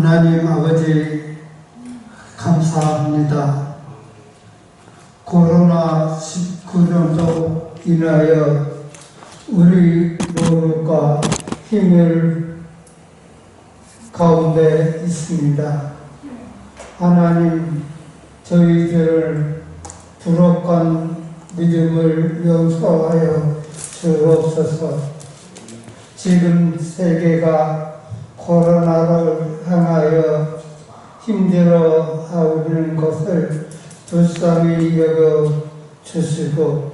하나님 아버지 감사합니다. 코로나19년도 인하여 우리 노력과 힘을 가운데 있습니다. 하나님, 저희들을 부족한 믿음을 용서하여 주옵소서. 지금 세계가 코로나를 향하여 힘들어하고 있는 것을 불쌍히 여겨 주시고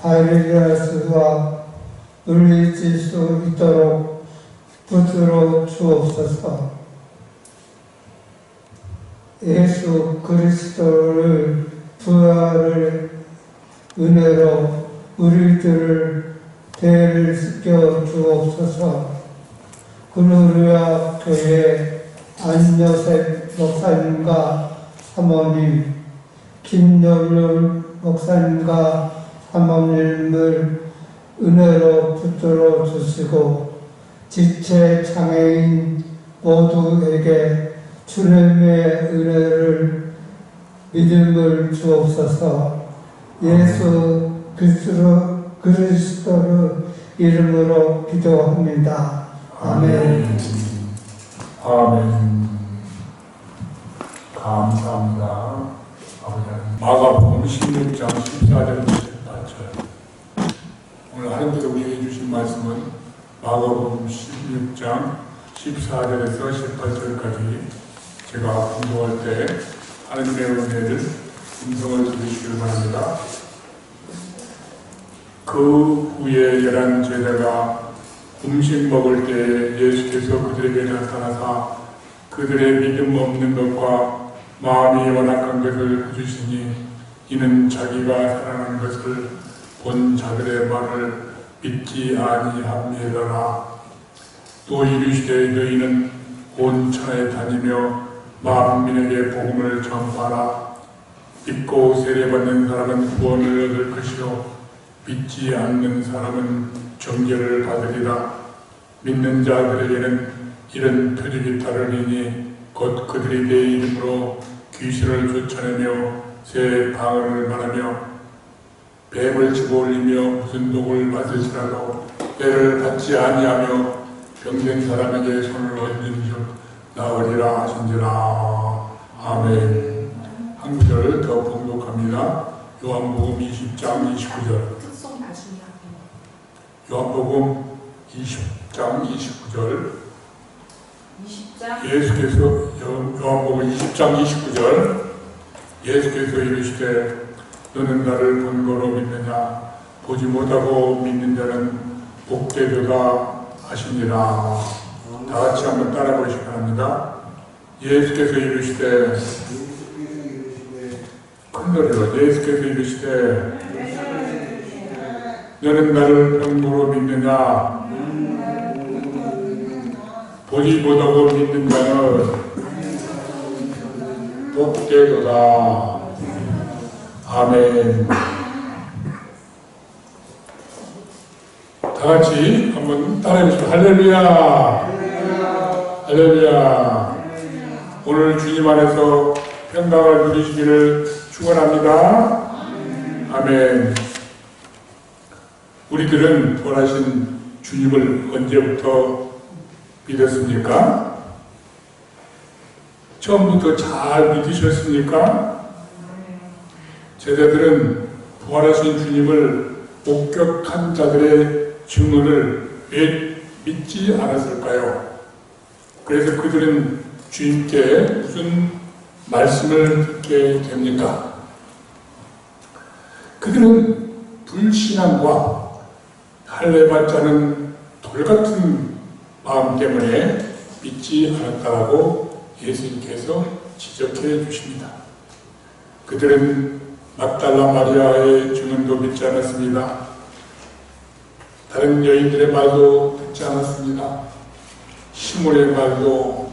바이러스와 물리칠 수 있도록 붙들어 주옵소서. 예수 그리스도를 부활을 은혜로 우리들을 대를 시켜 주옵소서. 글로리아 교회 안요셉 목사님과 사모님, 김여율 목사님과 사모님을 은혜로 붙들어 주시고 지체 장애인 모두에게 주님의 은혜를 믿음을 주옵소서. 예수 그리스도의 이름으로 기도합니다. 아멘. 아멘. 감사합니다. 마가복음 16장 14절부터 봤죠. 오늘 하나님께서 우리에게 주신 말씀은 마가복음 16장 14절에서 18절까지 제가 공부할 때 하나님의 은혜를 음성을 들으시길 바랍니다. 그 후에 11 제자가 음식 먹을 때 예수께서 그들에게 나타나사 그들의 믿음 없는 것과 마음이 완악한 것을 해주시니 이는 자기가 살아난 것을 본 자들의 말을 믿지 아니함이더라. 또 이르시되 너희는 온 천하에 다니며 만민에게 복음을 전파하라. 믿고 세례받는 사람은 구원을 얻을 것이요 믿지 않는 사람은 정죄를 받으리라. 믿는 자들에게는 이런 표적이 따르리니 곧 그들이 내 이름으로 귀신을 쫓아내며 새 방언을 말하며 뱀을 집어올리며 무슨 독을 받을지라도 때를 받지 아니하며 병든 사람에게 손을 얹은즉 나으리라 하신지라. 아멘. 한 구절 더 봉독합니다. 요한복음 20장 29절. 요한복음 20장 29절. 예수께서 요한복음 20장 29절. 예수께서 이르시되 너는 나를 본 거로 믿느냐? 보지 못하고 믿는 자는 복되도다 하시니라. 다 같이 한번 따라 보시기 바랍니다. 예수께서 이르시되 큰 소리로 예수께서 이르시되 너는 나를 본 거로 믿느냐? 보지 못하고 믿는 자는 복되도다. 아멘. 다같이 한번 따라해보시죠. 할렐루야. 할렐루야. 오늘 주님 안에서 평강을 누리시기를 축원합니다. 아멘. 우리들은 부활하신 주님을 언제부터 믿었습니까? 처음부터 잘 믿으셨습니까? 제자들은 부활하신 주님을 목격한 자들의 증언을 왜 믿지 않았을까요? 그래서 그들은 주님께 무슨 말씀을 듣게 됩니까? 그들은 불신앙과 할례받자는 돌같은 마음 때문에 믿지 않았다고 예수님께서 지적해 주십니다. 그들은 막달라 마리아의 증언도 믿지 않았습니다. 다른 여인들의 말도 듣지 않았습니다. 시몬의 말도,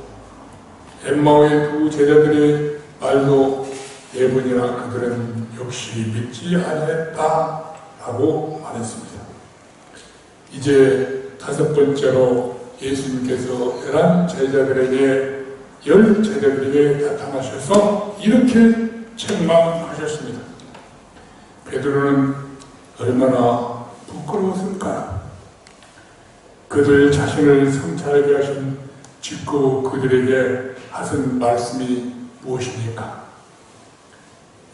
엠마오의 두 제자들의 말도 네 번이나 그들은 역시 믿지 않았다라고 말했습니다. 이제 다섯 번째로 예수님께서 11 제자들에게 10 제자들에게 나타나셔서 이렇게 책망하셨습니다. 베드로는 얼마나 부끄러웠을까요? 그들 자신을 성찰하게 하신 직후 그들에게 하신 말씀이 무엇입니까?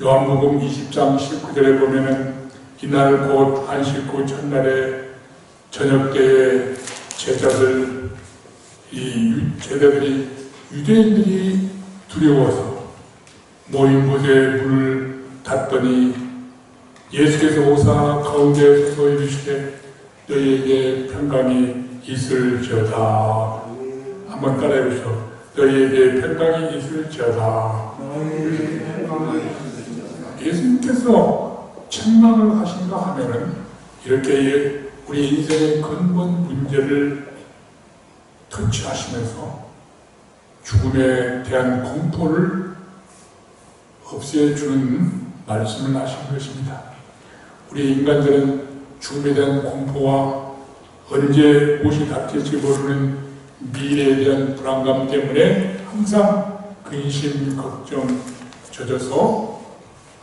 요한복음 20장 19절에 보면은 이날 곧 안식 후 첫날에 저녁 때에 제자들이 유대인들이 두려워서 모인 곳에 불을 탔더니 예수께서 오사 가운데 서서 이르시되 너희에게 평강이 있을지어다. 한번 따라해보시죠. 너희에게 평강이 있을지어다. 예수님께서 책망을 하신가 하면은 이렇게 우리 인생의 근본 문제를 터치하시면서 죽음에 대한 공포를 없애주는 말씀을 하신 것입니다. 우리 인간들은 죽음에 대한 공포와 언제 무엇이 닥칠지 모르는 미래에 대한 불안감 때문에 항상 근심, 걱정 젖어서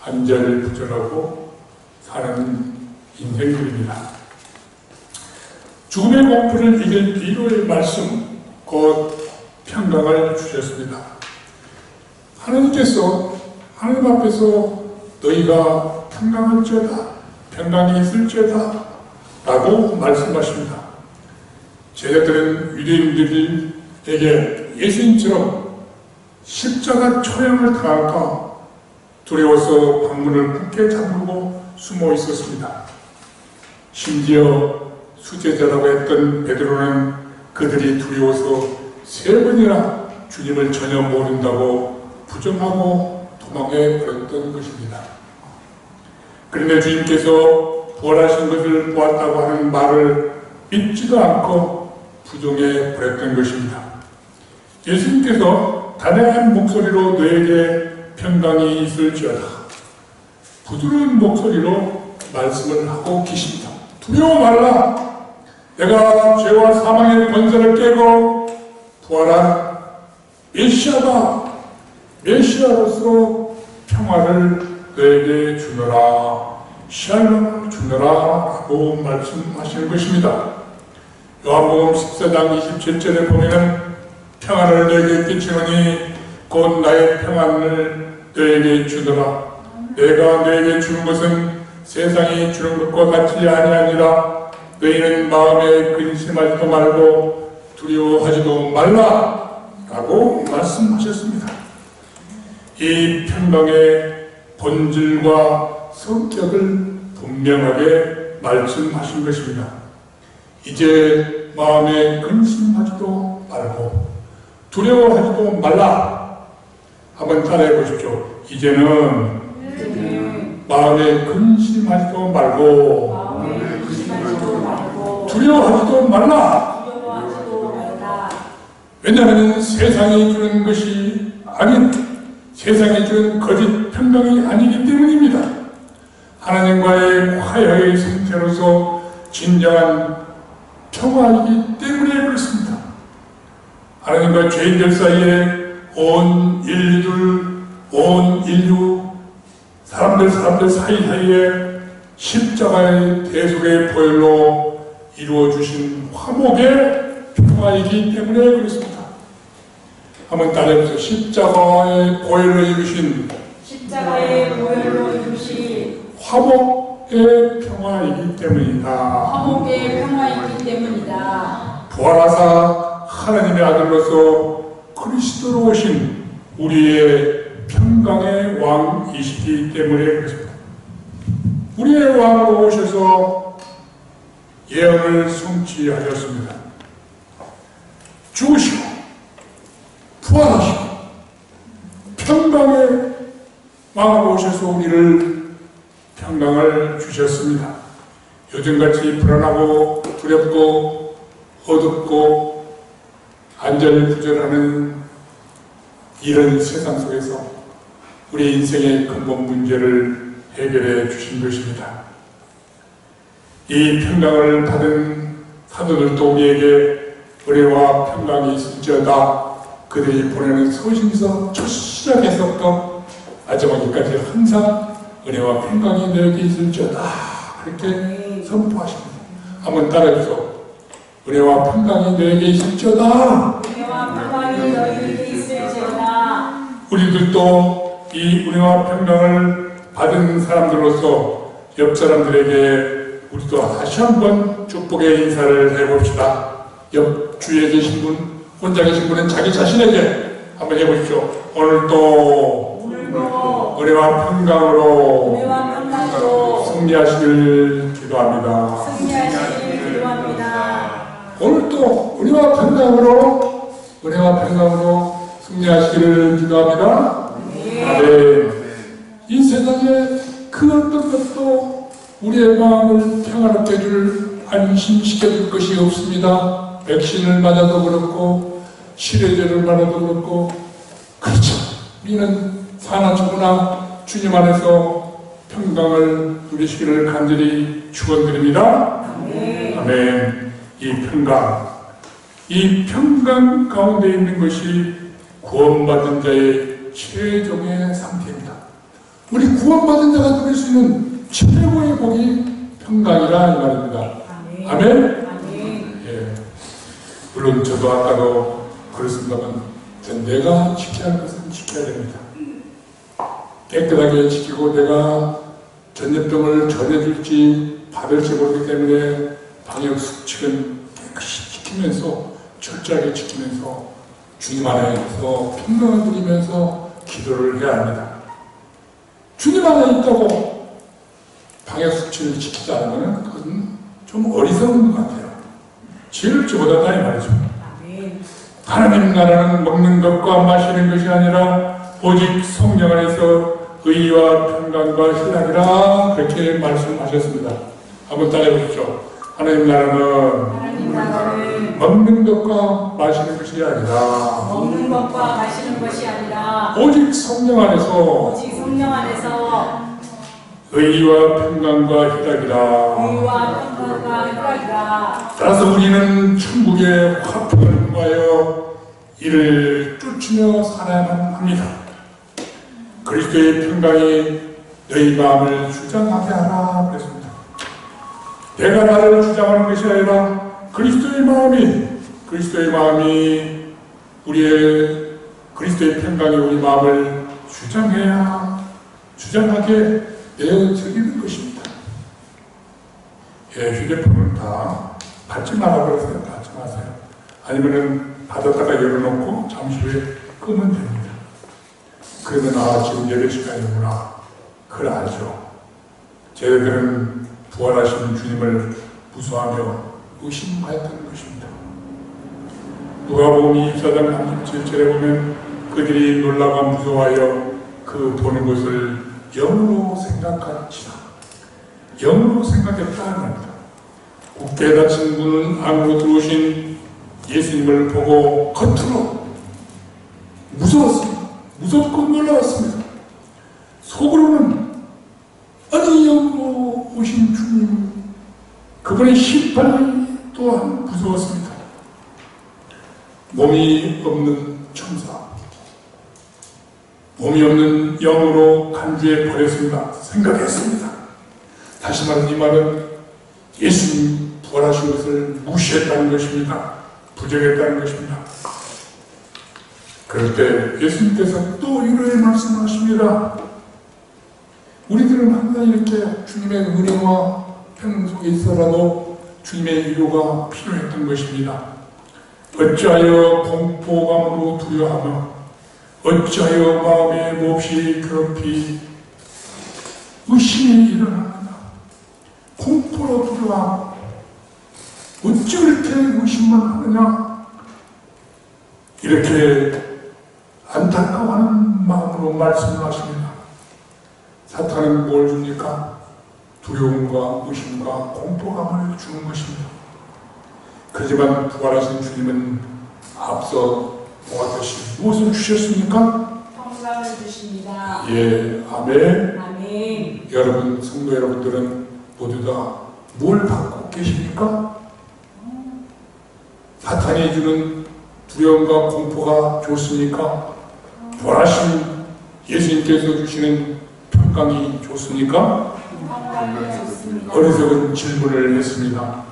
안절부절하고 사는 인생들입니다. 죽음의 공포를 이길 비로의 말씀, 곧 평강을 주셨습니다. 하나님께서 하나님 앞에서 너희가 평강할지어다, 평강이 있을지어다 라고 말씀하십니다. 제자들은 유대인들에게 예수님처럼 십자가 처형을 당할까 두려워서 방문을 굳게 잠그고 숨어 있었습니다. 심지어 수제자라고 했던 베드로는 그들이 두려워서 3번이나 주님을 전혀 모른다고 부정하고 도망해 버렸던 것입니다. 그런데 주님께서 부활하신 것을 보았다고 하는 말을 믿지도 않고 부정해 버렸던 것입니다. 예수님께서 단호한 목소리로 너에게 평강이 있을지어다 부드러운 목소리로 말씀을 하고 계십니다. 두려워 말라. 내가 죄와 사망의 권세를 깨고 부활한 메시아로서 평화를 너에게 주노라, 샬롬을 주노라 라고 말씀하시는 것입니다. 요한복음 14장 27절에 보면 평화를 너에게 끼치노니 곧 나의 평안을 너에게 주노라. 내가 너에게 주는 것은 세상이 주는 것과 같이 아니하니라. 너희는 마음에 근심하지도 말고 두려워하지도 말라 라고 말씀하셨습니다. 이 평강의 본질과 성격을 분명하게 말씀하신 것입니다. 이제 마음에 근심하지도 말고 두려워하지도 말라. 한번 따라해 보십시오. 이제는 마음에 근심하지도 말고 두려워하지도 말라. 왜냐하면 세상이 주는 것이 아닌, 세상이 주는 거짓 평강이 아니기 때문입니다. 하나님과의 화해의 상태로서 진정한 평화이기 때문에 그렇습니다. 하나님과 죄인들 사이에 온 인류, 사람들 사이사이에 십자가의 대속의 보혈로 이루어주신 화목의 평화이기 때문에 그렇습니다. 한번 따라해보세요. 십자가의 보혈로 이루신 화목의 평화이기 때문이다. 부활하사 하나님의 아들로서 그리스도로 오신 우리의 평강의 왕이시기 때문에 그렇습니다. 우리의 왕으로 오셔서 예언을 성취하셨습니다. 죽으시고 부활하시고 평강의 왕으로 오셔서 우리를 평강을 주셨습니다. 요즘같이 불안하고 두렵고 어둡고 안전이 부족하는 이런 세상 속에서 우리 인생의 근본 문제를 해결해 주신 것입니다. 이 평강을 받은 사도들도 우리에게 은혜와 평강이 있을지어다. 그들이 보내는 소신서 첫 시작에서부터 마지막까지 항상 은혜와 평강이 너에게 있을지어다 그렇게 선포하십니다. 한번 따라해주세요. 은혜와 평강이 너에게 있을지어다. 우리들도 이 은혜와 평강을 받은 사람들로서 옆 사람들에게 우리도 다시 한번 축복의 인사를 해봅시다. 옆 주위에 계신 분, 혼자 계신 분은 자기 자신에게 한번 해보십시오. 오늘도 은혜와 평강으로 승리하시길 기도합니다. 오늘도 은혜와 평강으로 승리하시기를 기도합니다. 아멘. 이 세상에 그 어떤 것도 우리의 마음을 평안하게 해줄, 안심시켜줄 것이 없습니다. 백신을 맞아도 그렇고 치료제를 맞아도 그렇고 그렇죠. 우리는 사나 죽으나 주님 안에서 평강을 누리시기를 간절히 축원드립니다. 아멘. 이 평강 가운데 있는 것이 구원받은 자의 최종의 상태입니다. 우리 구원받은 자가 누릴 수 있는 최고의 복이 평강이라 이 말입니다. 아멘. 예. 물론 저도 아까도 그렇습니다만 내가 지켜야 할 것은 지켜야 됩니다. 깨끗하게 지키고 내가 전염병을 전해줄지 받을지 모르기 때문에 방역 수칙은 깨끗이 지키면서 철저하게 지키면서 주님 안에서 평강을 누리면서 기도를 해야 합니다. 주님 안에 있다고 방역 수칙을 지키지 않으면 그것은 좀 어리석은 것 같아요. 지을지 못한다 이 말이죠. 하나님 나라는 먹는 것과 마시는 것이 아니라 오직 성령 안에서 의와 평강과 신앙이라 그렇게 말씀하셨습니다. 한번 따라해보십시오. 하나님 나라는 먹는 것과 마시는 것이 아니라 오직 성령 안에서 의와 평강과 희락이라. 따라서 우리는 천국의 화평을 구하여 이를 쫓으며 살아야만 합니다. 그리스도의 평강이 너희 마음을 주장하게 하라 그랬습니다. 내가 나를 주장하는 것이 아니라 그리스도의 마음이 우리의 그리스도의 평강이 우리 마음을 주장하게 내어드리는 것입니다. 휴대폰을 다 받지 마라 그러세요. 받지 마세요. 아니면은 받았다가 열어놓고 잠시 후에 끄면 됩니다. 그러면 지금 예배 시간이구나. 그걸 알죠. 저희들은 부활하신 주님을 무서워하며 의심하였던 것입니다. 누가복음 24장 37절에 보면 그들이 놀라고 무서워하여 그 보는 것을 영으로 생각했다는 말입니다. 굳게 닫힌 문 안으로 들어오신 예수님을 보고 겉으로 무서웠습니다. 무섭고 놀라웠습니다. 속으로는 아니 영으로 오신 주님, 그분의 심판이 또한 무서웠습니다. 몸이 없는 천사, 몸이 없는 영으로 간주해 버렸습니다. 생각했습니다. 다시 말하는 이 말은 예수님 부활하신 것을 무시했다는 것입니다. 부정했다는 것입니다. 그럴 때 예수님께서 또 이렇게 말씀하십니다. 우리들은 항상 이렇게 주님의 은혜와 평강 속에 있어라도 주님의 위로가 필요했던 것입니다. 어찌하여 공포감으로 두려워하며 어찌하여 마음에 몹시 괴롭히 의심이 일어나느냐. 공포로 두려워하고 어찌 그렇게 의심만 하느냐. 이렇게 안타까워하는 마음으로 말씀을 하십니다. 사탄은 뭘 줍니까? 두려움과 의심과 공포감을 주는 것입니다. 그렇지만 부활하신 주님은 앞서 보았듯이 무엇을 주셨습니까? 평강을 주십니다. 예, 아멘. 아멘. 여러분, 성도 여러분들은 모두 다 뭘 받고 계십니까? 사탄이 주는 두려움과 공포가 좋습니까? 부활하신 예수님께서 주시는 평강이 좋습니까? 평강이 좋습니다. 어리석은 질문을 했습니다.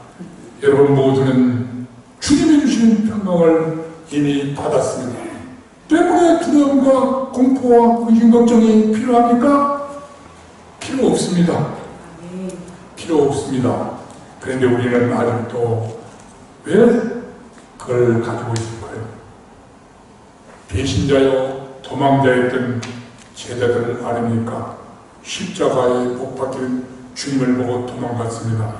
여러분 모두는 주님이 주시는 평강을 이미 받았습니다. 때문에 두려움과 공포와 의심 걱정이 필요합니까? 필요 없습니다. 필요 없습니다. 그런데 우리는 아직도 왜 그걸 가지고 있을까요? 배신자요 도망자였던 제자들 아닙니까? 십자가에 못 박힌 주님을 보고 도망갔습니다.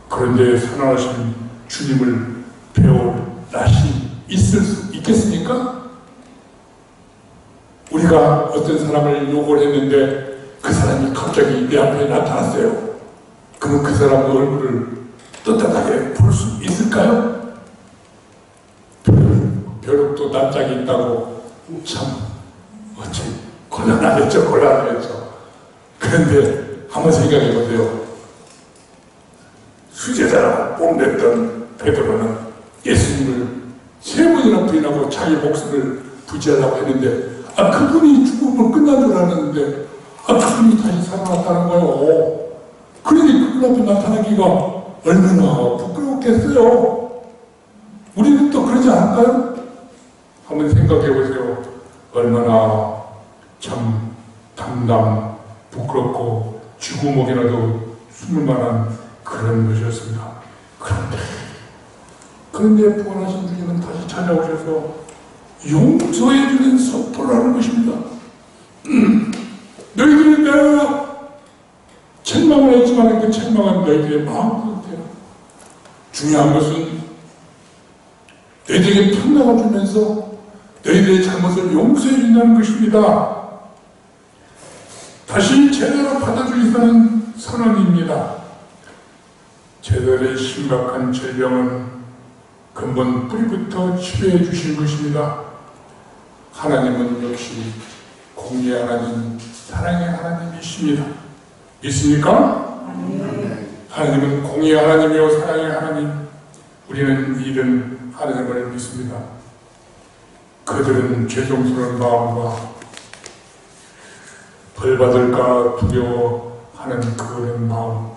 그런데 선하신 주님을 배울 낯이 있을 수 있겠습니까? 우리가 어떤 사람을 욕을 했는데 그 사람이 갑자기 내 앞에 나타났어요. 그럼 그 사람 얼굴을 떳떳하게 볼 수 있을까요? 벼룩도 낯짝이 있다고 참 어찌 곤란하겠죠. 그런데 한번 생각해 보세요. 수제자라고 뽐냈던 베드로는 예수님을 3번이나 부인하고 자기 목숨을 부지하려고 했는데 그분이 죽으면 끝난 줄 알았는데 그분이 다시 살아났다는 거예요. 그러니 그분 앞에 나타나기가 얼마나 부끄럽겠어요. 우리는 또 그러지 않을까요? 한번 생각해 보세요. 얼마나 참 담담 부끄럽고 쥐구멍이라도 숨을 만한 그런 것이었습니다. 그런데 부활하신 주님은 다시 찾아오셔서 용서해주는 선포를 하는 것입니다. 너희들은 내가 책망을 했지만 그 책망은 너희들의 마음 상태야. 중요한 것은 너희들에게 평강을 주면서 너희들의 잘못을 용서해 준다는 것입니다. 다시 제대로 받아주시는 선언입니다. 제자들의 심각한 질병은 근본 뿌리부터 치료해 주신 것입니다. 하나님은 역시 공의의 하나님, 사랑의 하나님이십니다. 믿습니까? 아멘. 하나님은 공의의 하나님이요 사랑의 하나님, 우리는 이런 하나님을 믿습니다. 그들은 죄송스러운 마음과 벌받을까 두려워하는 그런 마음,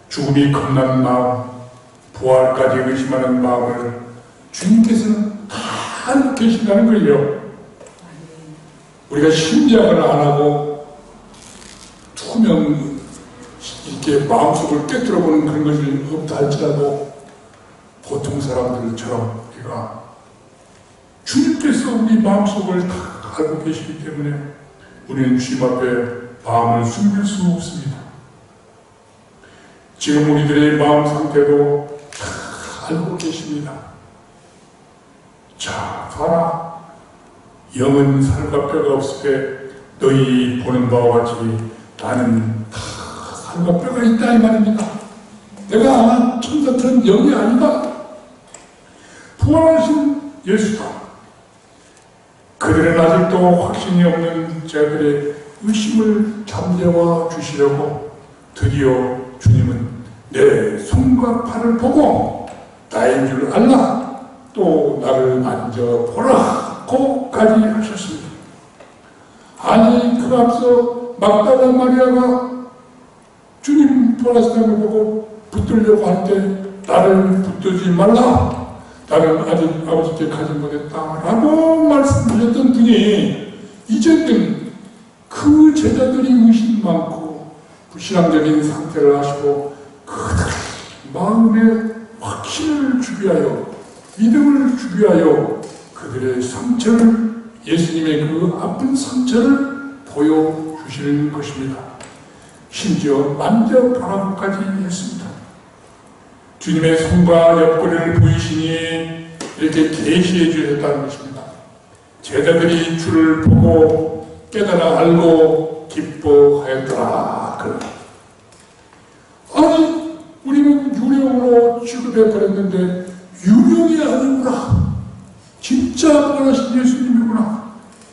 죽음이 겁나는 마음, 부활까지 의심하는 마음을 주님께서는 다 알고 계신다는 거예요. 우리가 심리학을 안 하고 투명 이렇게 마음속을 꿰뚫어보는 그런 것이 없다 할지라도 보통 사람들처럼 우리가 주님께서 우리 마음속을 다 알고 계시기 때문에 우리는 주님 앞에 마음을 숨길 수 없습니다. 지금 우리들의 마음 상태도 다 알고 계십니다. 자, 봐라. 영은 살과 뼈가 없을 때 너희 보는 바와 같이 나는 다 살과 뼈가 있다 이 말입니다. 내가 천사처럼 영이 아니다. 부활하신 예수다. 그들은 아직도 확신이 없는 자들의 의심을 잠재워 주시려고 드디어 주님은 내 손과 팔을 보고 나인 줄 알라. 또 나를 만져보라고까지 하셨습니다. 아니 그 앞서 막달라 마리아가 주님 부활하시는 걸 보고 붙들려고 할 때 나를 붙들지 말라. 나는 아직 아버지께 가지 못했다라고 말씀드렸던 분이 이제는 그 제자들이 의심 많고 불신앙적인 상태를 하시고 그들 마음에 확신을 주기 위하여 믿음을 주기 위하여 그들의 상처를 예수님의 그 아픈 상처를 보여주시는 것입니다. 심지어 만져보라고까지 했습니다. 주님의 손과 옆구리를 보이시니 이렇게 계시해 주셨다는 것입니다. 제자들이 주를 보고 깨달아 알고 기뻐하였더라. 아니 우리는 유령으로 취급해버렸는데 유령이 아니구나. 진짜 부활하신 예수님이구나.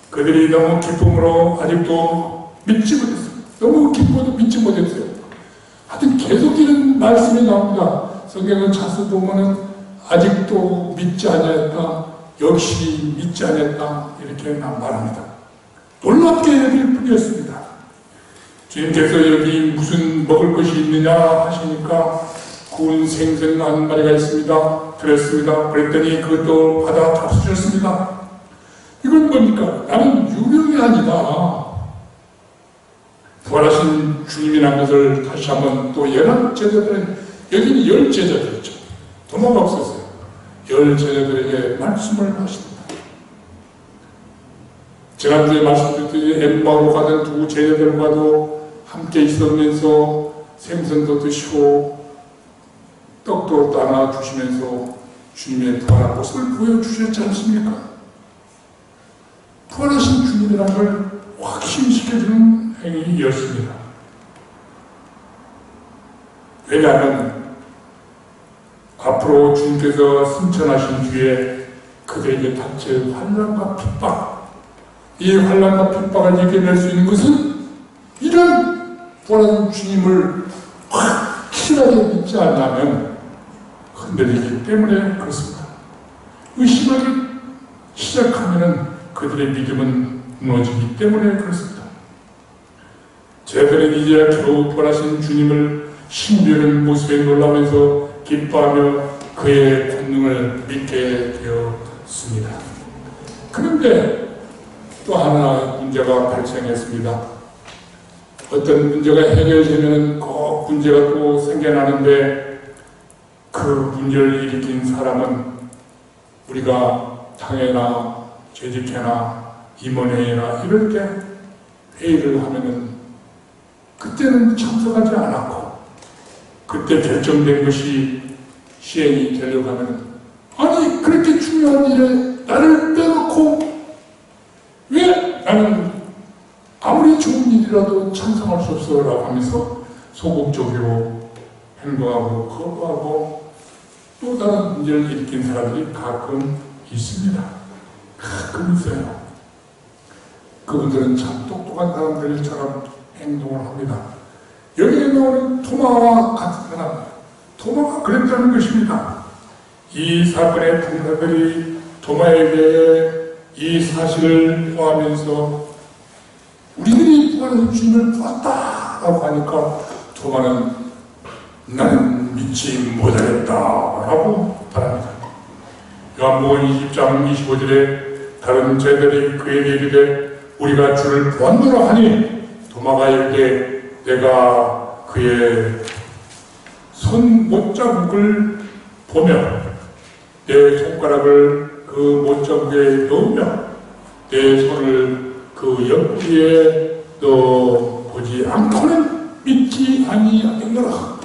그들이 너무 기쁨으로 아직도 믿지 못했어요. 너무 기뻐도 믿지 못했어요. 하여튼 계속 이런 말씀이 나옵니다. 성경을 자주 보면은 아직도 믿지 않았다. 역시 믿지 않았다. 이렇게 말합니다. 놀랍게 여길 뿐이었습니다. 주님께서 여기 무슨 먹을 것이 있느냐 하시니까 구운 생선 한 마리가 있습니다. 드렸습니다. 그랬더니 그것도 받아 잡수셨습니다. 이건 뭡니까? 나는 유령이 아니다. 부활하신 주님이라는 것을 다시 한번 또 11제자들은 여기는 10제자들이죠. 도모가 없었어요. 10제자들에게 말씀을 하십니다. 지난주에 말씀드렸듯이 엠마오로 가던 두 제자들과도 함께 있으면서 생선도 드시고 떡도 따라 주시면서 주님의 부활한 모습을 보여주셨지 않습니까? 부활하신 주님이라는 걸 확신시켜주는 행위였습니다. 왜냐하면 앞으로 주님께서 승천하신 뒤에 그들에게 닥칠 환난과 핍박, 이 환난과 핍박을 이겨낼 수 있는 것은 이런 부활한 주님을 확실하게 믿지 않으면 흔들리기 때문에 그렇습니다. 의심하기 시작하면 그들의 믿음은 무너지기 때문에 그렇습니다. 제자들은 이제야 겨우 부활하신 주님을 신비하는 모습에 놀라면서 기뻐하며 그의 권능을 믿게 되었습니다. 그런데 또 하나 문제가 발생했습니다. 어떤 문제가 해결되면 꼭 문제가 또 생겨나는데 그 문제를 일으킨 사람은 우리가 당회나 재직회나 임원회의나 이럴 때 회의를 하면은 그때는 참석하지 않았고 그때 결정된 것이 시행이 되려고 하면 아니 그렇게 중요한 일에 나를 빼놓고 왜 나는 아무리 좋은 일이라도 찬성할 수 없어 라고 하면서 소극적으로 행동하고 거부하고 또 다른 문제를 일으킨 사람들이 가끔 있습니다. 가끔 있어요. 그분들은 참 똑똑한 사람들처럼 행동을 합니다. 여기에 나오는 토마와 같은 사람, 토마가 그랬다는 것입니다. 이 사건의 당사자들이 토마에게 이 사실을 포함해서 우리들이 부활하신 주님을 보았다라고 하니까 토마는 나는 믿지 못하겠다라고 말합니다. 요한복음 20장 25절에 다른 제자들이 그에게 이르되 우리가 주를 보았노라 하니 도마가 이르되 내가 그의 손 못자국을 보며 내 손가락을 그 못자국에 넣으며 내 손을 그 옆구리에 넣어보지 않고는 믿지 아니하겠노라.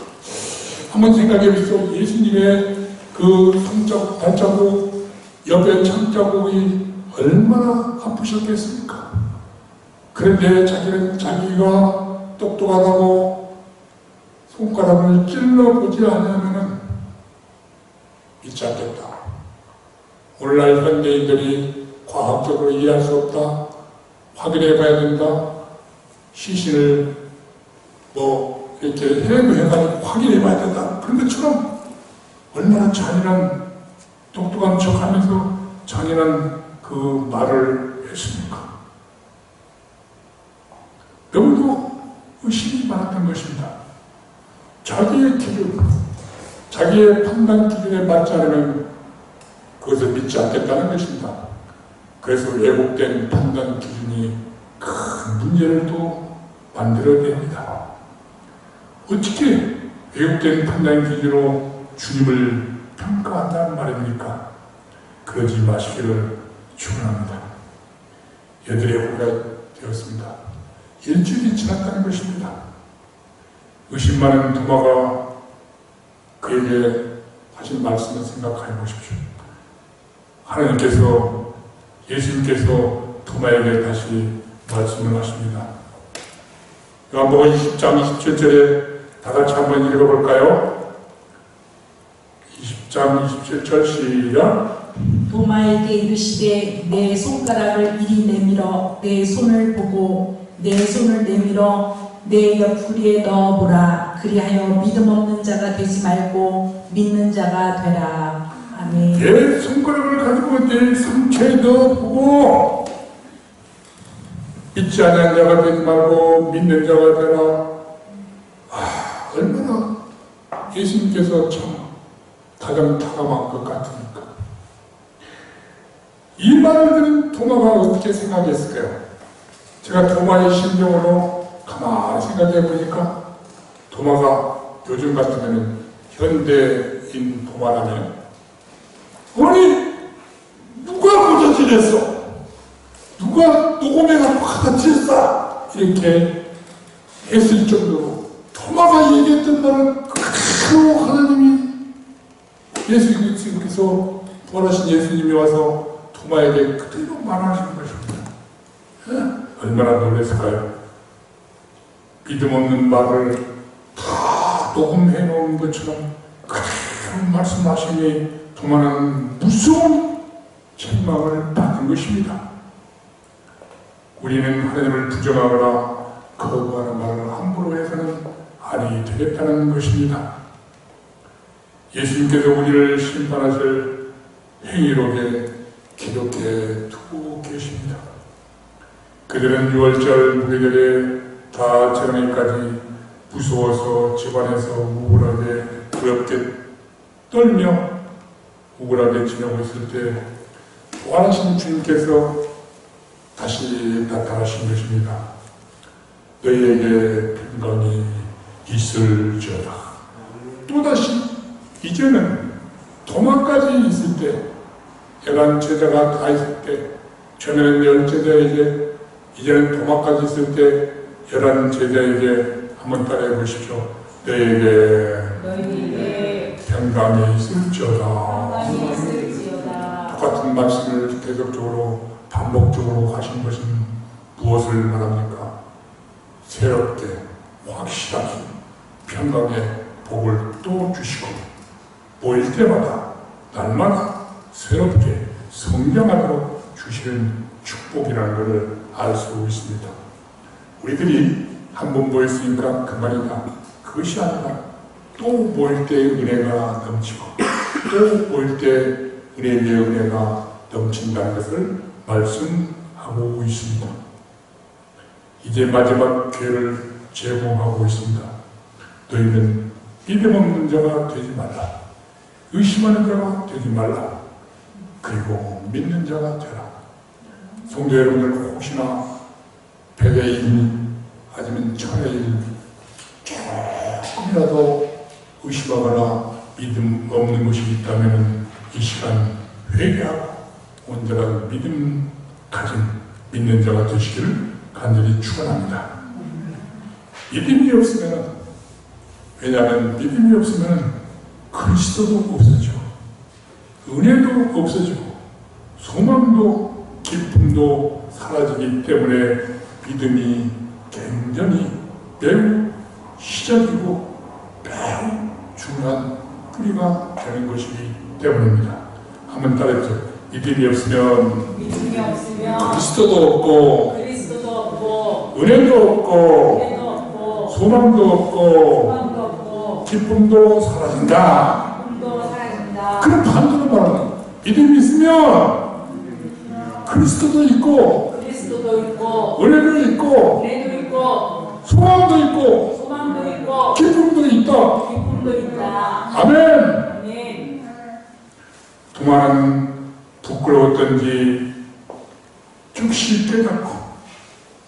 한번 생각해 보시오. 예수님의 그 손자국, 발자국, 옆에 창자국이 얼마나 아프셨겠습니까? 그런데 자기는 자기가 똑똑하다고 손가락을 찔러보지 않으면 믿지 않겠다. 오늘날 현대인들이 과학적으로 이해할 수 없다. 확인해 봐야 된다. 시신을 이렇게 해가지고 확인해 봐야 된다. 그런 것처럼 얼마나 잔인한 똑똑한 척 하면서 잔인한 그 말을 했습니까? 너무도 의심이 많았던 것입니다. 자기의 기준, 자기의 판단 기준에 맞지 않으면 그것을 믿지 않겠다는 것입니다. 그래서 왜곡된 판단 기준이 큰 문제를 또 만들어냅니다. 어떻게 왜곡된 판단 기준으로 주님을 평가한다는 말입니까? 그러지 마시기를 축원합니다. 여들의 후가 되었습니다. 일주일이 지났다는 것입니다. 의심 많은 도마가 그에게 하신 말씀을 생각해 보십시오. 하나님께서, 예수님께서 도마에게 다시 말씀을 하십니다. 요한복음 20장 27절에 다 같이 한번 읽어볼까요? 20장 27절 시작. 도마에게 이르시되 내 손가락을 이리 내밀어 내 손을 보고 내 손을 내밀어 내 옆구리에 넣어보라. 그리하여 믿음 없는 자가 되지 말고 믿는 자가 되라. 아멘. 내 손가락을 가지고 내 상처에 넣어보고 믿지 않는 자가 되지 말고 믿는 자가 되라. 얼마나 예수님께서 참 다정다감한 것 같으니까. 이 말을 들은 도마가 어떻게 생각했을까요? 제가 도마의 심정으로 가만히 생각해 보니까 도마가 요즘 같으면 현대인 도마라면 아니 누가 고쳐지겠어? 누가 녹음해갖고 갖다 칠싸? 이렇게 했을 정도로 도마가 얘기했던 말은 그대로 하나님이 예수님께서 부활하신 예수님이 와서 도마에게 그대로 말하시는 것입니다. 얼마나 놀랐을까요? 믿음 없는 말을 다 녹음해 놓은 것처럼 그대로 말씀하시니 도마는 무서운 책망을 받는 것입니다. 우리는 하나님을 부정하거나 거부하는 말을 함부로 해서는 아니 되겠다는 것입니다. 예수님께서 우리를 심판하실 행위록에 기록해 두고 계십니다. 그들은 6월절 무리들에 다 저녁까지 무서워서 집안에서 우울하게 두렵게 떨며 우울하게 지내고 있을 때 부활하신 주님께서 다시 나타나신 것입니다. 너희에게 평강이 있을지어다. 또다시 이제는 도마까지 있을 때, 11제자가 다 있을 때, 처음에는 10제자에게, 이제는 도마까지 있을 때 11제자에게 한번 따라해 보십시오. 너희에게 평강이 있을지어다. 똑같은 말씀을 계속적으로 반복적으로 하신 것은 무엇을 말합니까? 새롭게 확실하게 평강의 복을 또 주시고 모일 때마다 날마다 새롭게 성장하도록 주시는 축복이라는 것을 알 수 있습니다. 우리들이 한 번 모였으니까 그만이다. 그것이 아니라 또 모일 때 은혜가 넘치고 또 모일 때 은혜 위에 은혜가 넘친다는 것을 말씀하고 있습니다. 이제 마지막 기회를 제공하고 있습니다. 너희는 믿음 없는 자가 되지 말라. 의심하는 자가 되지 말라. 그리고 믿는 자가 되라. 성도 여러분들, 혹시나 100의 1 아니면 1000의 1 조금이라도 의심하거나 믿음 없는 것이 있다면 이 시간 회개하고 온전한 믿음 가진 믿는 자가 되시기를 간절히 축원합니다. 믿음이 없으면, 왜냐하면 믿음이 없으면 그리스도도 없어져, 은혜도 없어지고 소망도 기쁨도 사라지기 때문에 믿음이 굉장히 매우 시작이고 매우 중요한 뿌리가 되는 것이기 때문입니다. 한번 따라해보세요. 믿음이 없으면 그리스도도 없고 은혜도 없고 소망도 없고 기쁨도 사라진다. 그럼 반대로 말하면 믿음이 있으면 그리스도도 있고 은혜도 있고 소망도 있고 기쁨도 있다. 아멘. 도마는 부끄러웠던지 즉시 깨닫고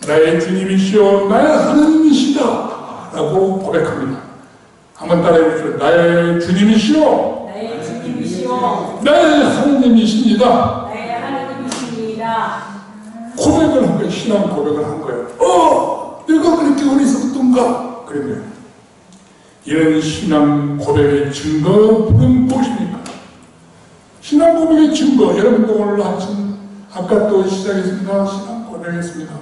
나의 주님이시여 나의 하나님이시다 라고 고백합니다. 한번 따라해보시죠. 나의 주님이시여 나의 하나님이십니다. 고백을 한 거예요. 신앙 고백을 한 거예요. 내가 그렇게 어리석던가 그랬네요. 이런 신앙 고백의 증거는 무엇입니까? 신앙 고백의 증거, 여러분도 오늘 아침 아까 또 시작했습니다. 신앙 고백했습니다.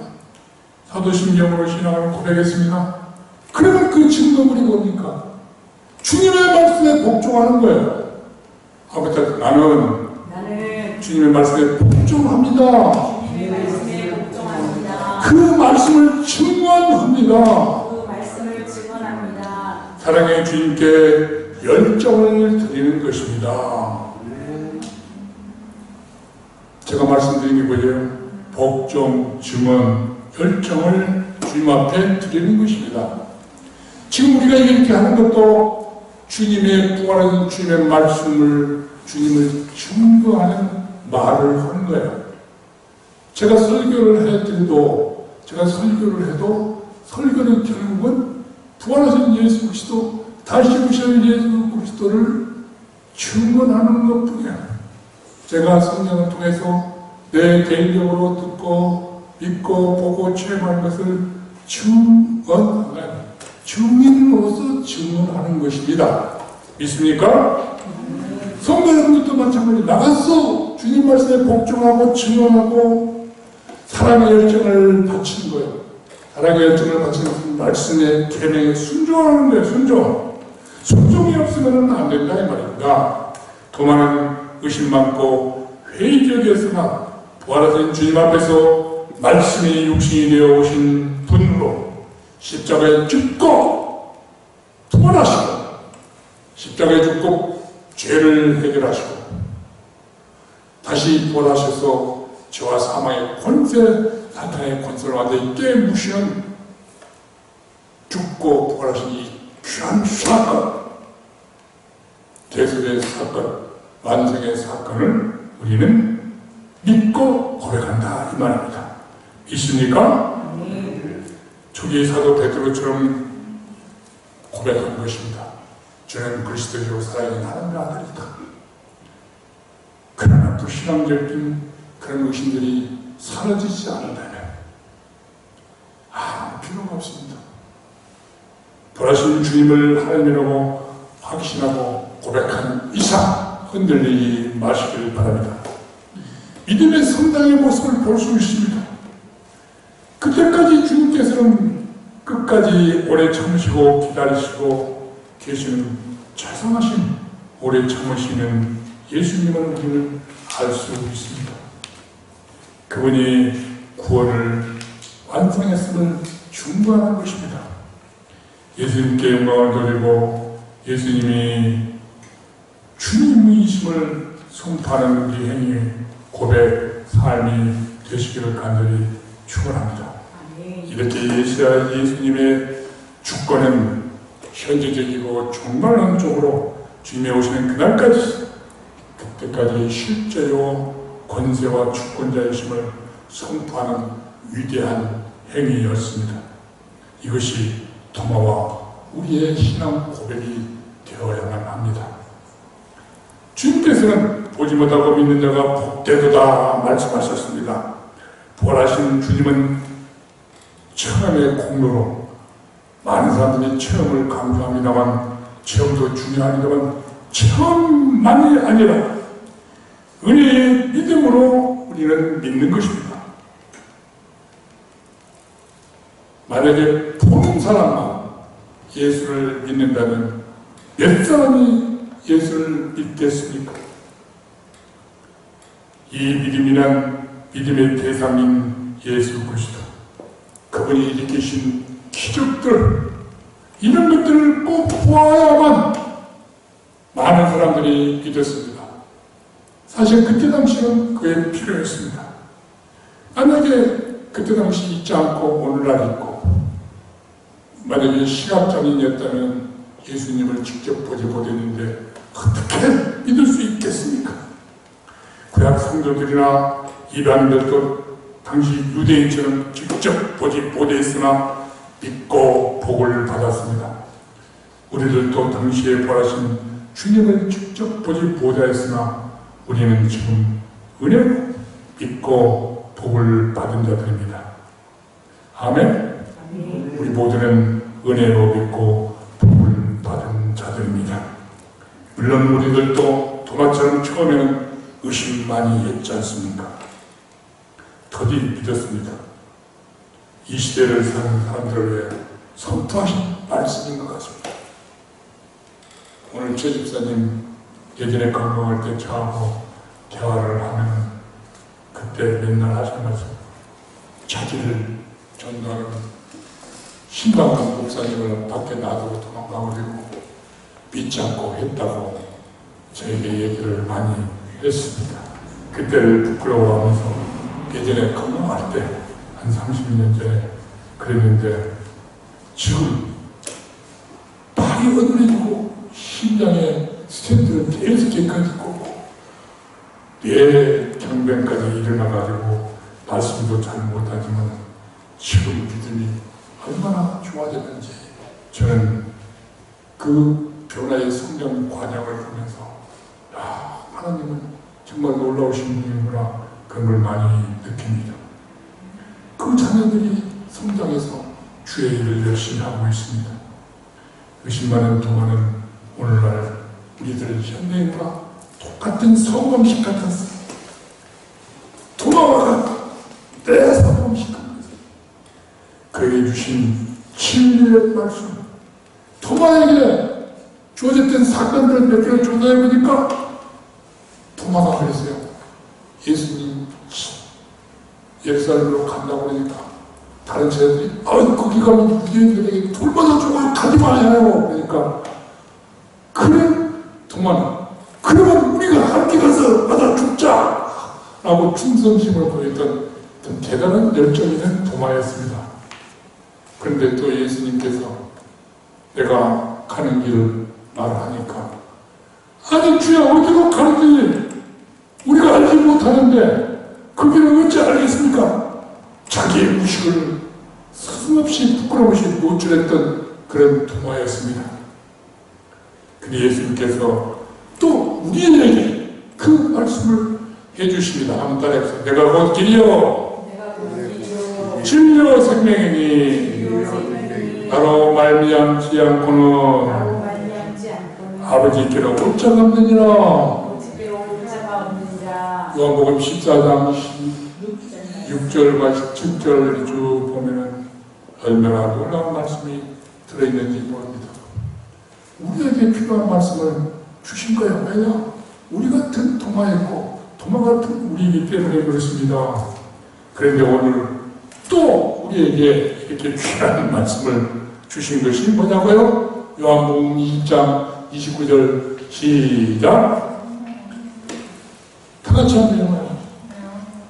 사도신경으로 신앙을 고백했습니다. 그러면 그 증거물이 뭡니까? 주님의 말씀에 복종하는 거예요. 아무튼 나는 주님의 말씀에 복종합니다. 그 말씀을 증언합니다. 사랑의 주님께 열정을 드리는 것입니다. 제가 말씀드린 게 뭐예요? 복종, 증언, 열정을 주님 앞에 드리는 것입니다. 지금 우리가 이렇게 하는 것도 주님의 부활하신 주님의 말씀을, 주님을 증거하는 말을 하는 거예요. 제가 설교를 해도 설교는 결국은 부활하신 예수 그리스도, 다시 오실 예수 그리스도를 증언하는 것 뿐이에요. 제가 성경을 통해서 내 개인적으로 듣고 믿고 보고 체험하는 것을 증언하는, 증인으로서 증언하는 것입니다. 믿습니까? 성도 여러분들도 마찬가지. 나가서 주님 말씀에 복종하고 증언하고 사랑의 열정을 바치는 거예요. 사랑의 열정을 바치는 말씀의 계명에 순종하는 거예요. 순종이 없으면 안 된다 이 말입니다. 더 많은 의심 많고 회의적이었으나 부활하신 주님 앞에서 말씀이 육신이 되어 오신 분으로 십자가에 죽고 부활하시고 십자가에 죽고 죄를 해결하시고 다시 부활하셔서 죄와 사망의 권세, 사탄의 권세를 완전히 깨무시는 죽고 부활하신 이 귀한 사건, 대속의 사건, 완성의 사건을 우리는 믿고 고백한다 이 말입니다. 있습니까? 초기 사도 베드로처럼 고백한 것입니다. 저는 그리스도로 살아있는 하나님의 아들이다. 그러나 불신앙적인 그런 의심들이 사라지지 않는다면 아무 필요가 없습니다. 부활하신 주님을 하나님이라고 확신하고 고백한 이상 흔들리지 마시길 바랍니다. 믿음의 성장의 모습을 볼 수 있습니다. 그때까지 주님께서는 끝까지 오래 참으시고 기다리시고 계시는 자상하신 오래 참으시는 예수님을 우리는 알 수 있습니다. 그분이 구원을 완성했음을 중요한 것입니다. 예수님께 영광을 돌리고 예수님이 주님이심을 선포하는 우리 행위, 고백, 삶이 되시기를 간절히 축원합니다. 이렇게 예수님의 주권은 현재적이고 종말론적으로 주님이 오시는 그날까지, 그때까지 실제로 권세와 주권자이심을 선포하는 위대한 행위였습니다. 이것이 도마와 우리의 신앙 고백이 되어야만 합니다. 주님께서는 보지 못하고 믿는 자가 복되도다 말씀하셨습니다. 부활하신 주님은 체험의 공로로 많은 사람들이 체험을 강조합니다만, 체험도 중요합니다만 체험만이 아니라 은혜의 믿음으로 우리는 믿는 것입니다. 만약에 보는 사람만 예수를 믿는다면 몇 사람이 예수를 믿겠습니까? 이 믿음이란 믿음의 대상인 예수 그리스도, 그분이 일으키신 기적들, 이런 것들을 꼭 보아야만 많은 사람들이 믿었습니다. 사실 그때 당시는 그게 필요했습니다. 만약에 그때 당시 있지 않고 오늘날 있고, 만약에 시각장애인이었다면 예수님을 직접 보지 못했는데 어떻게 믿을 수 있겠습니까? 구약 성도들이나 이방인들도 당시 유대인처럼 직접 보지 못했으나 믿고 복을 받았습니다. 우리들도 당시에 부활하신 주님을 직접 보지 못하였으나 우리는 지금 은혜로 믿고 복을 받은 자들입니다. 아멘. 우리 모두는 은혜로 믿고 복을 받은 자들입니다. 물론 우리들도 도마처럼 처음에는 의심 많이 했지 않습니까? 더디 믿었습니다. 이 시대를 사는 사람들을 위해 선포하신 말씀인 것 같습니다. 오늘 최 집사님 예전에 건강할 때 저하고 대화를 하면 그때 맨날 하신 말씀, 자기를 전도하는 신방한 목사님을 밖에 놔두고 도망가버리고 믿지 않고 했다고 저에게 얘기를 많이 했습니다. 그때를 부끄러워하면서 예전에 건강할 때 한 30년 전에 그랬는데 지금 발이 어눌해지고 심장에 스탠드를 계속 깨끗이 꽂고 뇌 경변까지 일어나가지고 말씀도 잘 못하지만 지금 믿음이 얼마나 좋아졌는지 저는 그 변화의 성장 과정을 보면서 하나님은 정말 놀라우신 분이구나, 그런 걸 많이 느낍니다. 그 자녀들이 성장해서 주의 일을 열심히 하고 있습니다. 의심 많은 동안은 오늘날 우리들 현대인과 똑같은 성검식 같았어요. 도마와 같아. 내 성검식 같았어요. 그에게 주신 진리의 말씀, 도마에게 주어졌던 사건들을 몇 개를 조사해보니까 도마가 그랬어요. 예수님 예루살렘으로 간다고 그러니까 다른 제자들이 거기 가면 유대인들에게 돌마다 죽어요, 가지 마요. 그러니까 그래 도마는 그러면 우리가 함께 가서 받아 죽자 라고 충성심을 보였던 대단한 열정이 된 도마였습니다. 그런데 또 예수님께서 내가 가는 길을 말하니까 아니 주야 어디로 가는지 우리가 알지 못하는데 그 길을 어찌 알겠습니까? 자기의 무식을 서슴없이 부끄러움없이 노출했던 그런 도마였습니다. 근데 예수님께서 또 우리에게 그 말씀을 해주십니다. 한번 따라해보세요. 내가 곧 길이요 진리요 생명이니 나로 말미암지 않고는 아버지께로 올 자가 없느니라. 요한복음 14장 6절과 17절 쭉 보면은 얼마나 놀라운 말씀이 들어있는지 모릅니다. 우리에게 필요한 말씀을 주신 거예요. 왜냐? 우리 같은 도마였고 도마 같은 우리이기 때문에 그렇습니다. 그런데 오늘 또 우리에게 이렇게 귀한 말씀을 주신 것이 뭐냐고요? 요한복음 20장 29절 시작. 다 같이 한번 해봐요.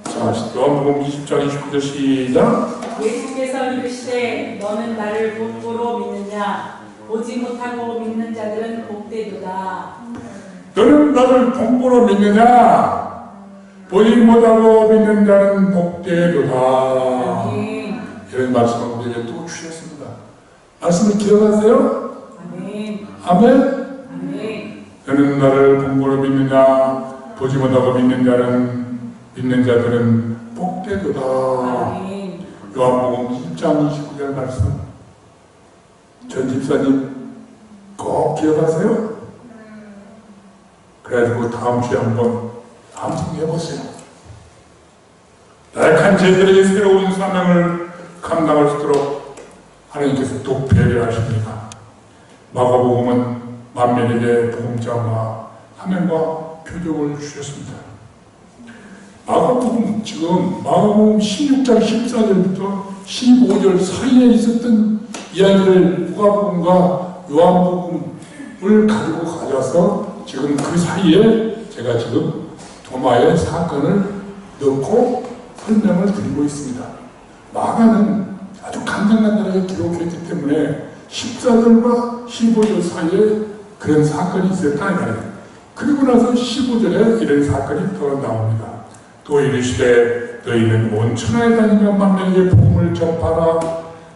자, 요한복음 20장 29절 시작. 예수께서 이르시되 너는 나를 복보로 믿느냐? 보지 못하고 믿는 자들은 복되도다. 너는 나를 복보로 믿느냐? 보지 못하고 믿는 자는 복되도다. 아멘. 이런 말씀을 우리에게 또 주셨습니다. 말씀을 기억하세요? 아멘. 아멘. 아멘. 너는 나를 복보로 믿느냐? 보지 못하고 믿는 자들은 복되도다. 아멘. 요한복음 20장 29절 말씀. 전 집사님 꼭 기억하세요? 그래가지고 다음 주에 한번 암송해보세요. 나약한 저희들에게 새로운 사명을 감당할 수 있도록 하나님께서 또 배려하십니다. 마가복음은 만민에게 복음자와 사명과 표적을 주셨습니다. 마가복음 지금 마가복음 16장 14절부터 15절 사이에 있었던 이야기를 누가복음과 요한복음을 가지고 가져와서 지금 그 사이에 제가 지금 도마의 사건을 넣고 설명을 드리고 있습니다. 마가는 아주 간단하게 기록했기 때문에 14절과 15절 사이에 그런 사건이 있었다는 거예요. 그리고 나서 15절에 이런 사건이 더 나옵니다. 또 이르시되 너희는 온 천하에 다니며 만민에게 복음을 전파하라.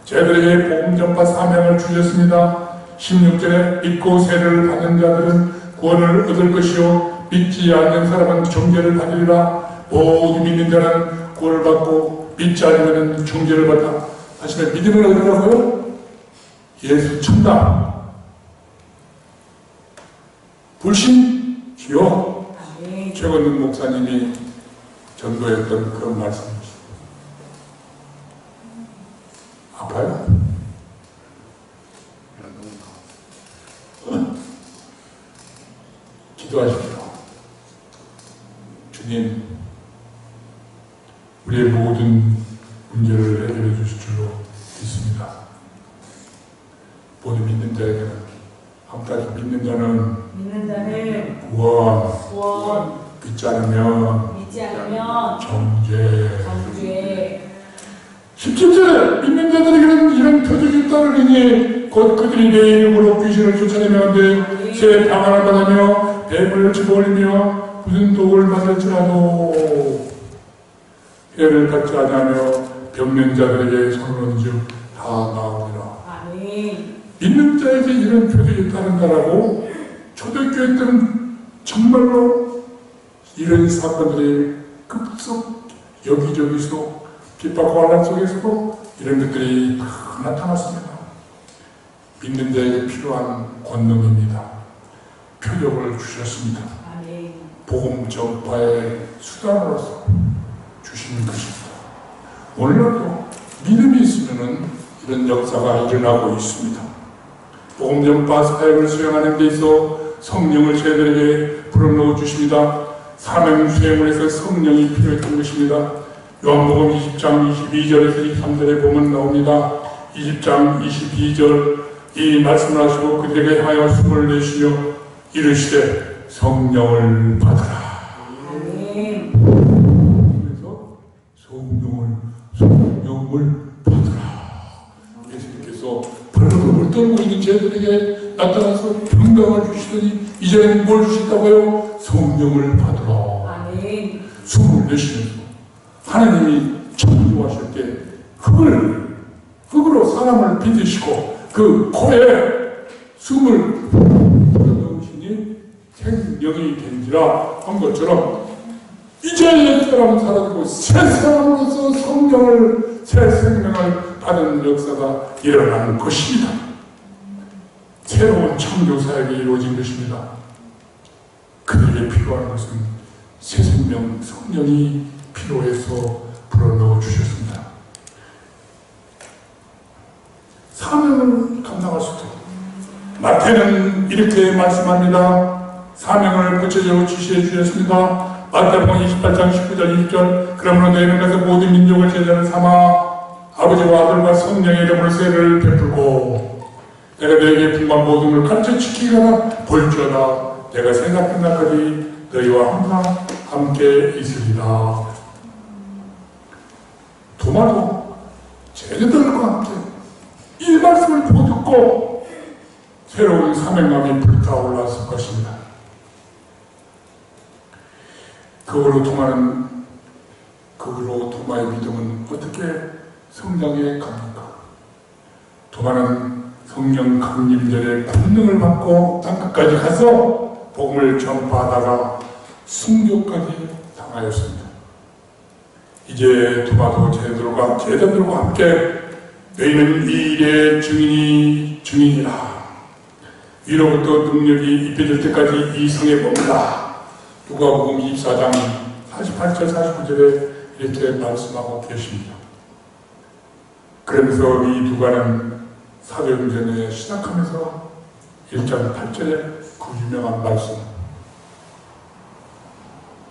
저희들에게 복음 전파 사명을 주셨습니다. 16절에 믿고 세례를 받는 자들은 구원을 얻을 것이요 믿지 않는 사람은 정죄를 받으리라. 모두 믿는 자는 구원을 받고 믿지 않으면 정죄를 받다. 다시는 믿음을 얻으라고요? 예수 천당. 불신 기억. 최건능 목사님이 전도했던 그런 말씀이죠. 아파요? 기도하십시오. 주님, 우리의 모든 문제를 해결해 주실 줄로 믿습니다. 모든 믿는 자에게는 함께 믿는 자는 구원, 믿지 않으면 정죄. 17절에 믿는 자들에게는 이런 표적이 따르리니 곧 그들이 내 이름으로 귀신을 쫓아내며 새 방언을 받으며 뱀을 집어올리며 무슨 독을 맞을지라도 해를 받지 않으며 병든 자들에게 손을 얹어 다 나오리라. 믿는 자에게 이런 표적이 따른다라고 초대교회 때는 정말로 이런 사건들이 급속 여기저기서 핍박과 환난 속에서도 이런 것들이 다 나타났습니다. 믿는 자에게 필요한 권능입니다. 표적을 주셨습니다. 복음 전파의 수단으로서 주신 것입니다. 오늘날도 믿음이 있으면 이런 역사가 일어나고 있습니다. 복음 전파 사역을 수행하는 데 있어 성령을 저희들에게 불어넣어 주십니다. 사명 수행을 해서 성령이 필요했던 것입니다. 요한복음 20장 22절에서 23절에 보면 나옵니다. 20장 22절 이 말씀을 하시고 그들에게 향하여 숨을 내쉬며 이르시되 성령을 받으라. 그래서 성령을 받으라. 예수님께서 벌벌 떨고 있는 저희들에게 나타나서 평강을 주시더니 이제는 뭘 주신다고요? 성령을 받으라. 숨을 내쉬면서 하나님이 창조하실 때 흙으로 사람을 빚으시고 그 코에 숨을 넣으시니 생명이 된지라 한 것처럼 이제 옛 사람은 사라지고 새 사람으로서 성령을 새 생명을 받은 역사가 일어나는 것입니다. 새로운 창조 사역이 이루어진 것입니다. 그들에게 필요한 것은 새 생명 성령이 필요해서 불어넣어 주셨습니다. 사명을 감당할 수 있도록 마태는 이렇게 말씀합니다. 사명을 구체적으로 지시해 주셨습니다. 마태복음 28장 19절 20절 그러므로 너희는 가서 모든 민족을 제자를 삼아 아버지와 아들과 성령의 이름으로 세례를 베풀고 내가 너에게 분만 모든 걸 가르쳐 지키거나 볼지어다 내가 생각 끝날까지 너희와 항상 함께 있으리라. 도마도 제자들과 함께 이 말씀을 보고 듣고 새로운 사명감이 불타올랐을 것입니다. 그 후로 도마의 믿음은 어떻게 성장해 갑니까? 도마는 성령 강림절에 권능을 받고 땅끝까지 가서 복음을 전파하다가 순교까지 당하였습니다. 이제 도마도 제자들과 함께 너희는 이 일의 증인이라. 위로부터 능력이 입혀질 때까지 이 성에 머물라. 누가복음 24장 48절 49절에 이렇게 말씀하고 계십니다. 그러면서 이 누가는 사도행전에 시작하면서 1장 8절에 그 유명한 말씀,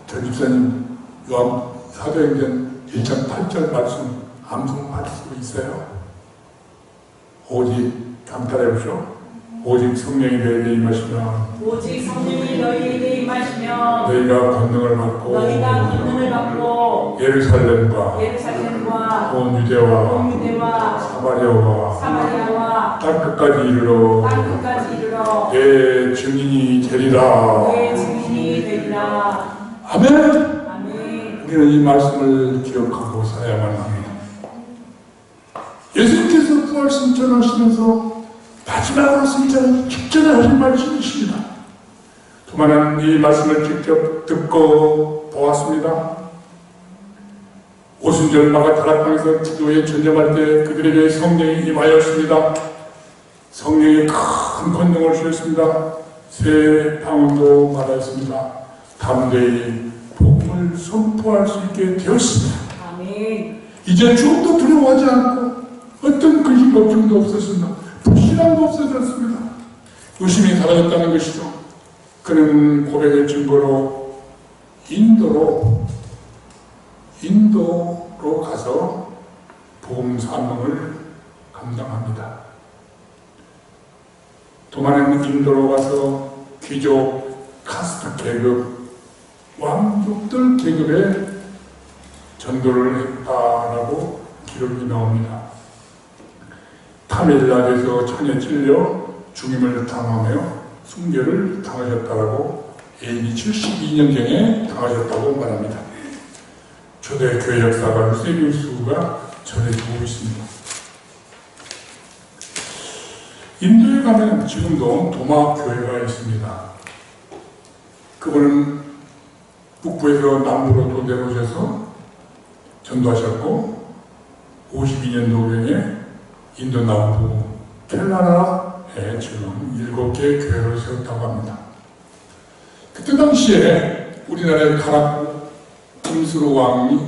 전집사님 요한 사도행전 1장 8절 말씀 암송할 수 있어요? 오직 감탄해 보시오. 오직 성령이 너희에게 임하시면 오직 성령이 너희에게 임하시면 너희가 권능을 받고 예루살렘과 온 유대와 사마리아와 땅끝까지 이르러 내 증인이 되리라. 아멘. 우리는 이 말씀을 기억하고 살아야만 합니다. 예수님께서 부활 승천하시면서 마지막으로 승천하기 직전에 하신 말씀이십니다. 도마는 이 말씀을 직접 듣고 보았습니다. 오순절마가 다락방에서 기도에 전념할 때 그들에게 성령이 임하였습니다. 성령이 큰 권능을 주셨습니다. 새 방언도 말하였습니다. 담대히 복음을 선포할 수 있게 되었습니다. 아멘. 이제 죽음도 두려워하지 않고 어떤 근심 걱정도 없었습니다. 불신앙도 없어졌습니다. 의심이 사라졌다는 것이죠. 그는 고백의 증거로 인도로 가서 복음 사명을 감당합니다. 도마는 인도로 가서 귀족, 카스트 계급, 왕족들 계급에 전도를 했다라고 기록이 나옵니다. 타밀라드에서 창에 찔려 죽임을 당하며 순교를 당하셨다고 AD 72년경에 당하셨다고 말합니다. 초대교회 역사가 루세비우스가 전해주고 있습니다. 인도에 가면 지금도 도마 교회가 있습니다. 그분은 북부에서 남부로 내려오셔서 전도하셨고 52년도경에 인도 남부 켈라라에 지금 7개의 교회를 세웠다고 합니다. 그때 당시에 우리나라의 가락부 김수로 왕비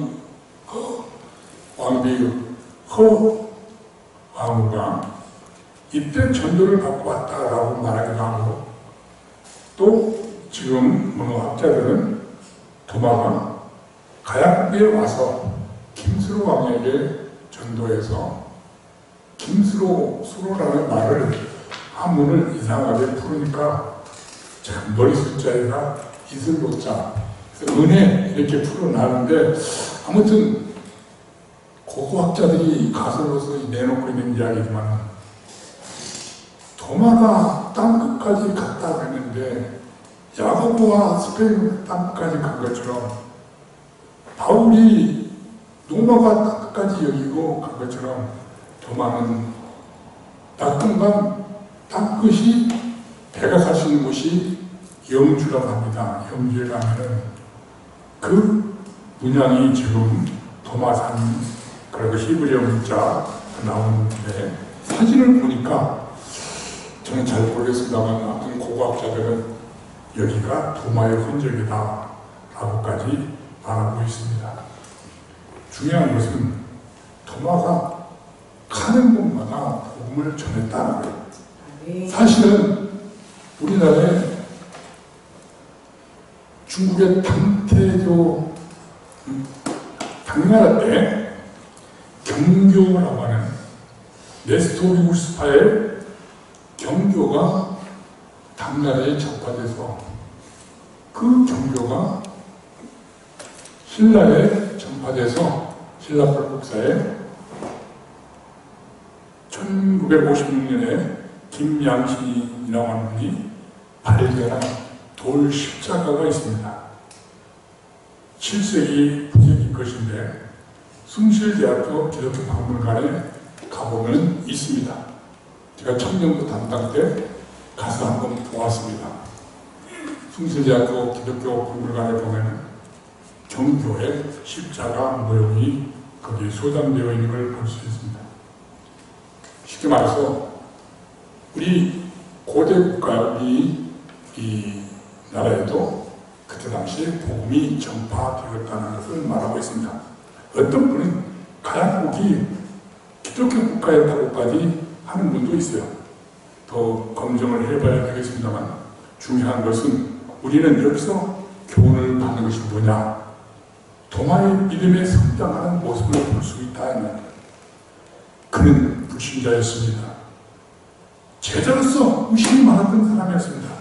왕후가 이때 전도를 받고 왔다라고 말하기도 하고, 또 지금 문화학자들은 도마가 가야국에 와서 김수로 왕에게 전도해서 김수로라는 말을 한문을 이상하게 풀으니까 참 머리 숫자가 이슬로자, 은혜 이렇게 풀어나는데, 아무튼 고고학자들이 가설로서 내놓고 있는 이야기지만 도마가 땅끝까지 갔다고 했는데 야고보와 스페인 땅끝까지 간 것처럼 바울이 노마가 땅끝까지 여기고 간 것처럼 도마는 땅끝이 배가 갈 수 있는 곳이 영주라고 합니다. 영주에 가면은 그 문양이 지금 도마산, 그리고 히브리어 문자 나오는데 사진을 보니까 저는 잘 모르겠습니다만 아무튼 고고학자들은 여기가 도마의 흔적이다 라고까지 말하고 있습니다. 중요한 것은 도마가 가는 곳마다 복음을 전했다는 거예요. 사실은 우리나라에 중국의 당나라 때 경교라고 하는 네스토리우스파의 경교가 당나라에 전파돼서 그 경교가 신라에 전파돼서 신라 불국사에 1956년에 김양신이라고 하는 분이 발견한 돌 십자가가 있습니다. 7세기 부적인 것인데 숭실대학교 기독교박물관에 가보면 있습니다. 제가 청년부 담당 때 가서 한번 보았습니다. 숭실대학교 기독교박물관에 보면 경교의 십자가 모형이 거기에 소장되어 있는 걸 볼 수 있습니다. 쉽게 말해서 우리 고대 국가 이 나라에도 그때 당시에 복음이 전파되었다는 것을 말하고 있습니다. 어떤 분은 가양국이 기독교 국가였다고까지 하는 분도 있어요. 더 검증을 해봐야 되겠습니다만 중요한 것은 우리는 여기서 교훈을 받는 것이 뭐냐? 도마의 믿음에 성장하는 모습을 볼 수 있다. 그는 불신자였습니다. 제자로서 의심이 많았던 사람이었습니다.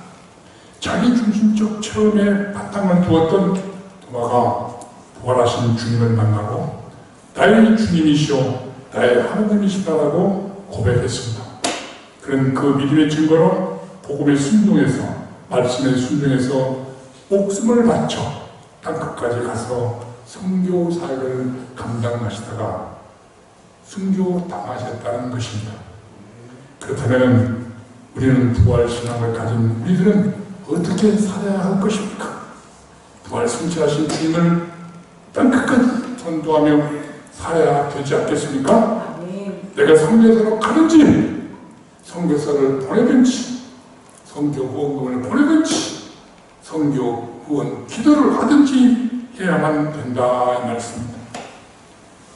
자기 중심적 체험에 바탕을 두었던 도마가 부활하신 주님을 만나고 나의 주님이시오, 나의 하나님이시다라고 고백했습니다. 그는 그 믿음의 증거로 복음에 순종해서, 말씀에 순종해서 목숨을 바쳐 땅끝까지 가서 선교 사역을 감당하시다가 순교당하셨다는 것입니다. 그렇다면 우리는 부활신앙을 가진 우리들은 어떻게 살아야 할 것입니까? 부활 성취하신 주님을 땅끝까지 전도하며 살아야 되지 않겠습니까? 내가 선교사로 가든지 선교사를 보내든지 선교 후원금을 보내든지 선교 후원 기도를 하든지 해야만 된다 이 말씀입니다.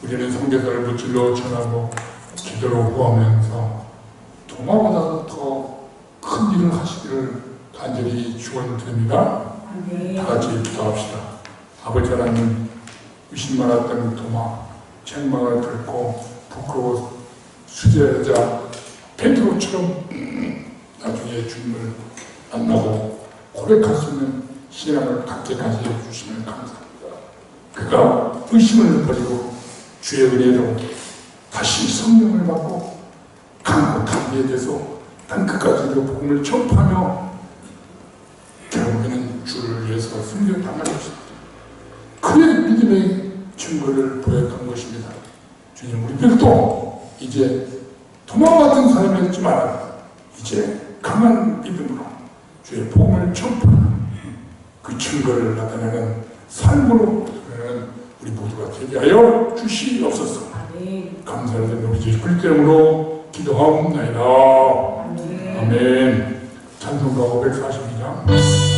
우리는 선교사를 물질로 전하고 기도로 후원하면서 도마보다도 더 큰 일을 하시기를 간절히 축원드립니다. 다 같이 기도합시다. 아버지 하나님, 의심 많았던 도마, 책망을 듣고 부끄러워 수제자 베드로처럼 나중에 주님을 만나고 고백할 수 있는 신앙을 갖게 하시어 주시면 감사합니다. 그가 의심을 버리고 주의 은혜로 다시 성령을 받고 강고 담비에 대해서 땅끝까지도 복음을 전파하며 결국에는 주를 위해서 순교당할 것입니다. 그의 믿음의 증거를 보였던 것입니다. 주님, 우리들도 이제 도망갔던 사람이었지만 이제 강한 믿음으로 주의 복음을 전파하는 그 증거를 나타내는 삶으로 나타내는 우리 모두가 되게 하여 주시옵소서. 감사를 드리는 우리 예수 그리스도 이름으로 기도하옵나이다. 아멘. 찬송가 542장